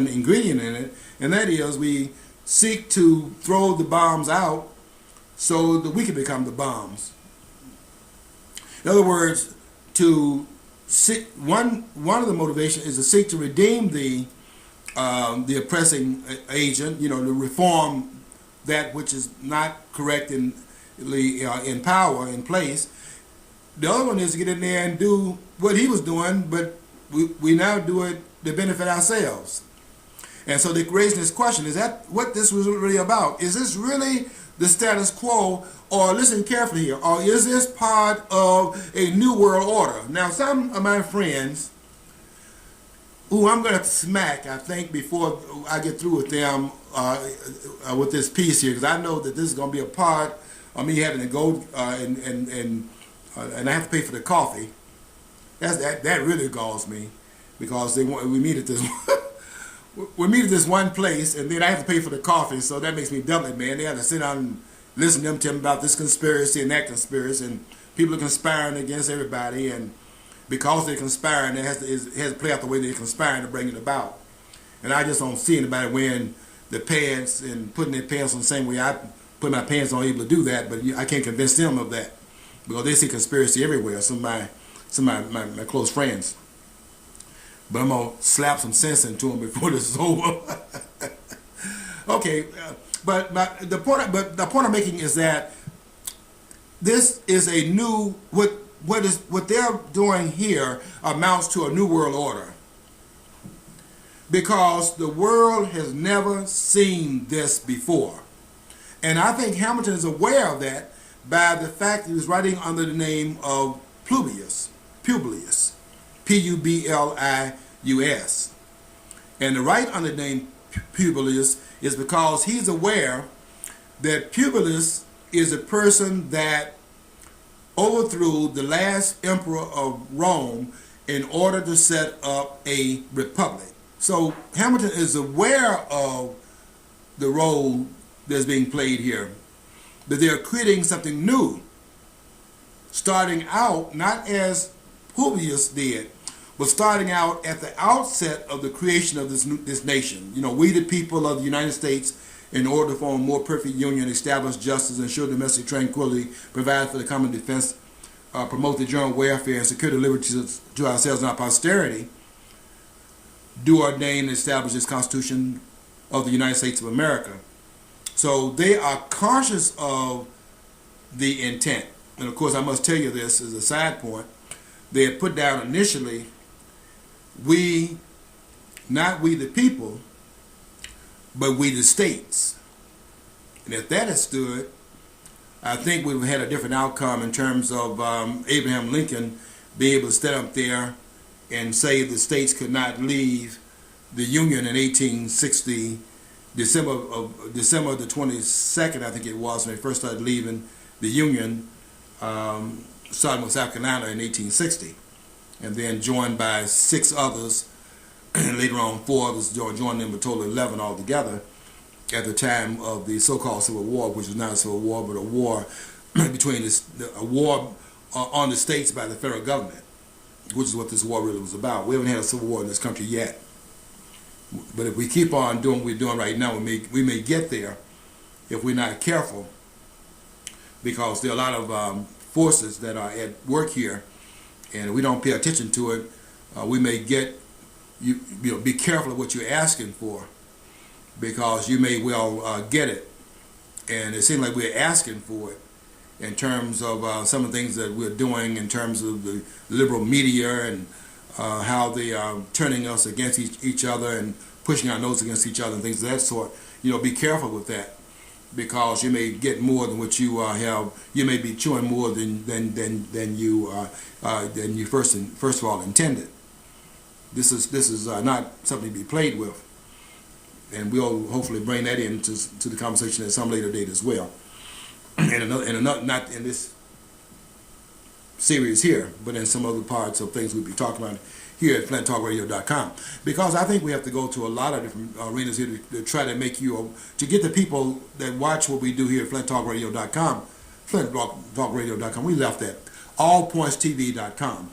A: ingredient in it, and that is we seek to throw the bombs out so that we can become the bombs. In other words, one of the motivations is to seek to redeem the oppressing agent, to reform that which is not correctly in power, in place. The other one is to get in there and do what he was doing, but we now do it to benefit ourselves. And so they're raising this question, is that what this was really about? Is this really the status quo, or listen carefully here, or is this part of a new world order? Now, some of my friends, who I'm going to smack, I think, before I get through with them with this piece here, because I know that this is going to be a part of me having to go and I have to pay for the coffee. That really galls me, because we meet at this we meet at this one place, and then I have to pay for the coffee, so that makes me doubly mad. They have to sit down and listen to them tell me about this conspiracy and that conspiracy, and people are conspiring against everybody, and because they're conspiring, it has to play out the way they're conspiring to bring it about. And I just don't see anybody wearing the pants and putting their pants on the same way I put my pants on, able to do that, but I can't convince them of that, because they see conspiracy everywhere, some of my close friends. But I'm going to slap some sense into them before this is over. Okay, but the point I'm making is that this is a new, what they're doing here amounts to a new world order, because the world has never seen this before. And I think Hamilton is aware of that by the fact that he was writing under the name of Publius, Publius. And the right under the name Publius is because he's aware that Publius is a person that overthrew the last emperor of Rome in order to set up a republic. So Hamilton is aware of the role that's being played here, that they're creating something new, starting out not as Publius did, but starting out at the outset of the creation of this nation. You know, we the people of the United States, in order to form a more perfect union, establish justice, ensure domestic tranquility, provide for the common defense, promote the general welfare, and secure the liberties to ourselves and our posterity, do ordain and establish this Constitution of the United States of America. So they are conscious of the intent. And of course, I must tell you this as a side point. They had put down initially, we, not we the people, but we the states. And if that had stood, I think we would have had a different outcome in terms of Abraham Lincoln being able to stand up there and say the states could not leave the Union in 1860, December the 22nd, I think it was, when they first started leaving the Union, starting with South Carolina in 1860, and then joined by 6 others, and later on 4 others joined them, a total of 11 altogether, at the time of the so-called Civil War, which was not a civil war, but a war between a war on the states by the federal government, which is what this war really was about. We haven't had a civil war in this country yet. But if we keep on doing what we're doing right now, we may get there if we're not careful, because there are a lot of forces that are at work here, and if we don't pay attention to it, we may get, you know, be careful of what you're asking for, because you may well get it. And it seems like we're asking for it in terms of some of the things that we're doing in terms of the liberal media and how they are turning us against each other and pushing our nose against each other and things of that sort. You know, be careful with that, because you may get more than what you have. You may be chewing more than you first of all intended. This is not something to be played with, and we'll hopefully bring that into the conversation at some later date as well. And another, not in this series here, but in some other parts of things we'll be talking about here at flinttalkradio.com, because I think we have to go to a lot of different arenas here to try to make you, to get the people that watch what we do here at flinttalkradio.com, flinttalkradio.com, we left that, allpointstv.com.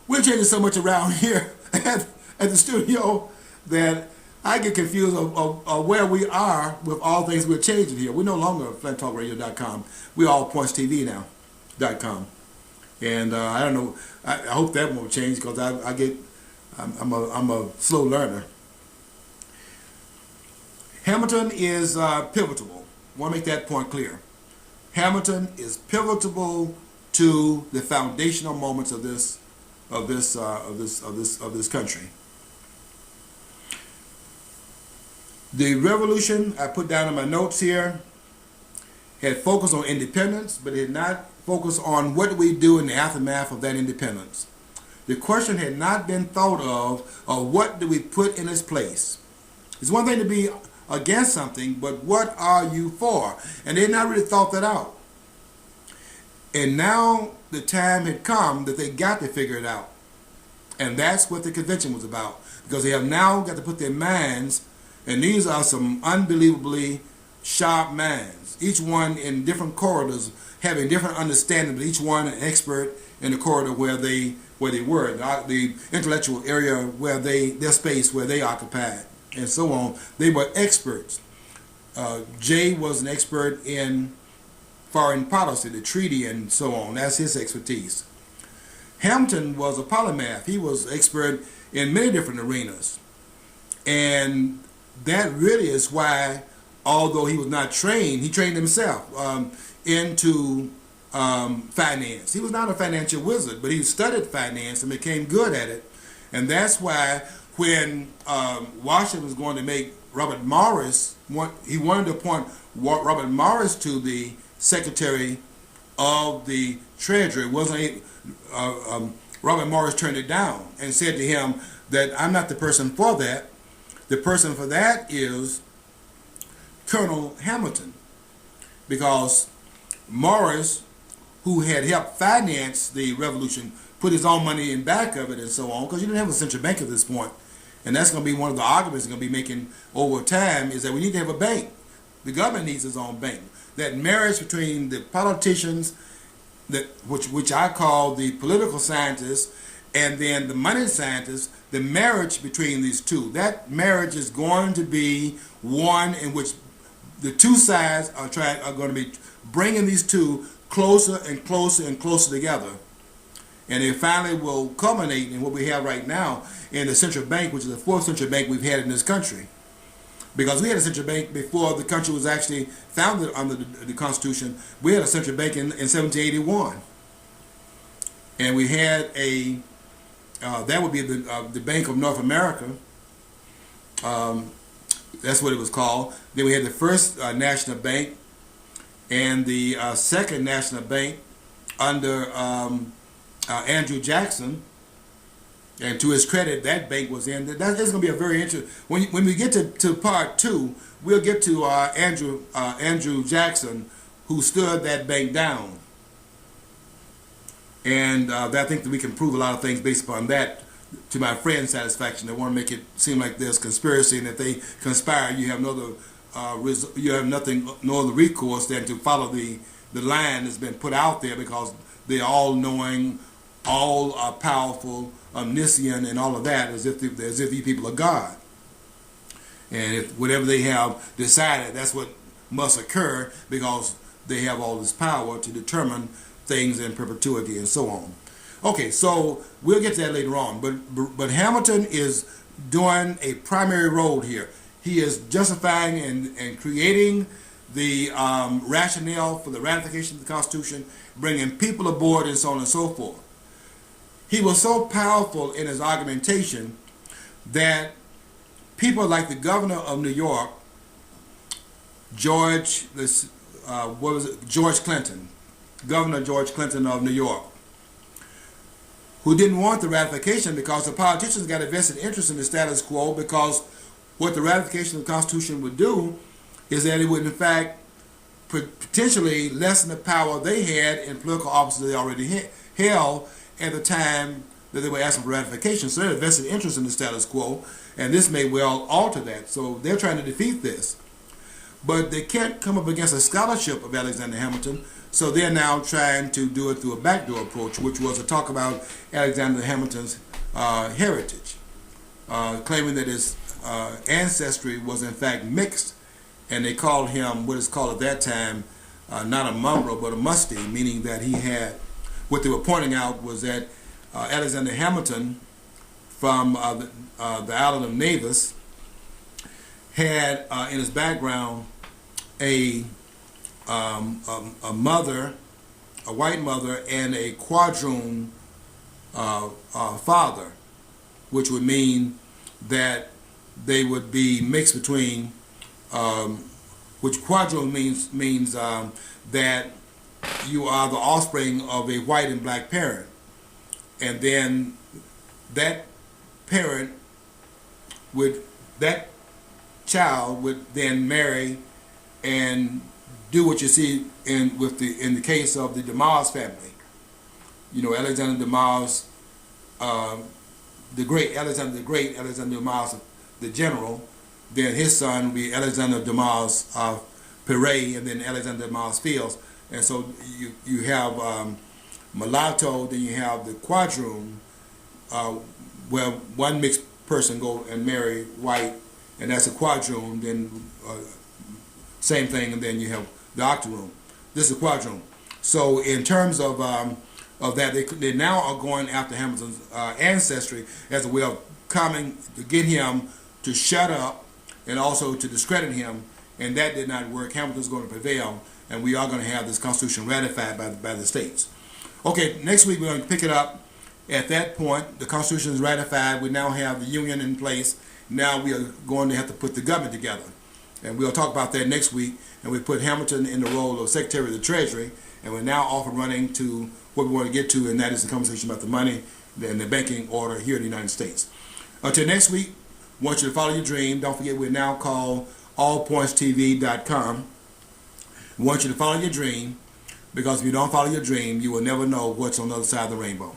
A: We're changing so much around here at the studio that I get confused of where we are with all things we're changing here. We're no longer flinttalkradio.com. We're allpointstv now.com. And I don't know, I hope that won't change, because I'm a slow learner. Hamilton is pivotal. I want to make that point clear. Hamilton is pivotal to the foundational moments of this country. The revolution, I put down in my notes here, had focused on independence, but it had not focused on what do we do in the aftermath of that independence. The question had not been thought of what do we put in its place. It's one thing to be against something, but what are you for? And they had not really thought that out. And now the time had come that they got to figure it out. And that's what the convention was about, because they have now got to put their minds, and these are some unbelievably sharp minds, each one in different corridors, having different understanding, but each one an expert in the corridor where they were, the intellectual area where their space where they occupied, and so on. They were experts. Jay was an expert in foreign policy, the treaty, and so on. That's his expertise. Hamilton was a polymath. He was expert in many different arenas, and that really is why, although he was not trained, he trained himself into finance. He was not a financial wizard, but he studied finance and became good at it. And that's why when Washington was going to make Robert Morris, he wanted to appoint Robert Morris to the Secretary of the Treasury. Robert Morris turned it down and said to him that I'm not the person for that. The person for that is Colonel Hamilton, because Morris who had helped finance the revolution, put his own money in back of it and so on, because you didn't have a central bank at this point. And that's going to be one of the arguments they're going to be making over time, is that we need to have a bank. The government needs its own bank. That marriage between the politicians, which I call the political scientists, and then the money scientists, the marriage between these two, that marriage is going to be one in which the two sides are going to be bringing these two closer and closer and closer together. And it finally will culminate in what we have right now in the central bank, which is the fourth central bank we've had in this country. Because we had a central bank before the country was actually founded under the Constitution. We had a central bank in 1781. And we had that would be the Bank of North America. That's what it was called. Then we had the first national bank and the second national bank under Andrew Jackson. And to his credit, that bank was in. That's going to be a very interesting. When we get to part two, we'll get to Andrew Jackson, who stood that bank down. And I think that we can prove a lot of things based upon that, to my friend's satisfaction. They want to make it seem like there's conspiracy, and if they conspire, you have no other recourse than to follow the line that's been put out there, because they're all knowing, all are powerful, omniscient, and all of that, as if these people are God. And if whatever they have decided, that's what must occur, because they have all this power to determine things in perpetuity and so on. Okay, so we'll get to that later on. But Hamilton is doing a primary role here. He is justifying and creating the rationale for the ratification of the Constitution, bringing people aboard, and so on and so forth. He was so powerful in his argumentation that people like the governor of New York, George Clinton, Governor George Clinton of New York, who didn't want the ratification because the politicians got a vested interest in the status quo, because what the ratification of the Constitution would do is that it would in fact potentially lessen the power they had in political offices they already held at the time that they were asking for ratification. So they had a vested interest in the status quo, and this may well alter that. So they're trying to defeat this. But they can't come up against a scholarship of Alexander Hamilton, so they're now trying to do it through a backdoor approach, which was to talk about Alexander Hamilton's heritage, claiming that his ancestry was in fact mixed, and they called him what is called at that time not a mongrel but a musty, meaning that he had, what they were pointing out was that Alexander Hamilton from the island of Navis had in his background a mother, a white mother, and a quadroon father, which would mean that they would be mixed between, which quadroon means that you are the offspring of a white and black parent, and then that parent that child would then marry and do what you see in the case of the DeMars family. You know, Alexander DeMars, Alexander DeMars, the general. Then his son would be Alexander DeMars Pere, and then Alexander DeMars Fields. And so you have mulatto, then you have the quadroon, where one mixed person go and marry white, and that's a quadroon. Then same thing, and then you have the octoroon. This is a quadroon. So in terms of that, they now are going after Hamilton's ancestry as a way of coming to get him to shut up and also to discredit him, and that did not work. Hamilton's going to prevail, and we are going to have this Constitution ratified by the states. Okay, next week we're going to pick it up. At that point, the Constitution is ratified. We now have the Union in place. Now we are going to have to put the government together. And we'll talk about that next week. And we put Hamilton in the role of Secretary of the Treasury. And we're now off and running to what we want to get to, and that is the conversation about the money and the banking order here in the United States. Until next week, I want you to follow your dream. Don't forget, we're now called allpointstv.com. I want you to follow your dream. Because if you don't follow your dream, you will never know what's on the other side of the rainbow.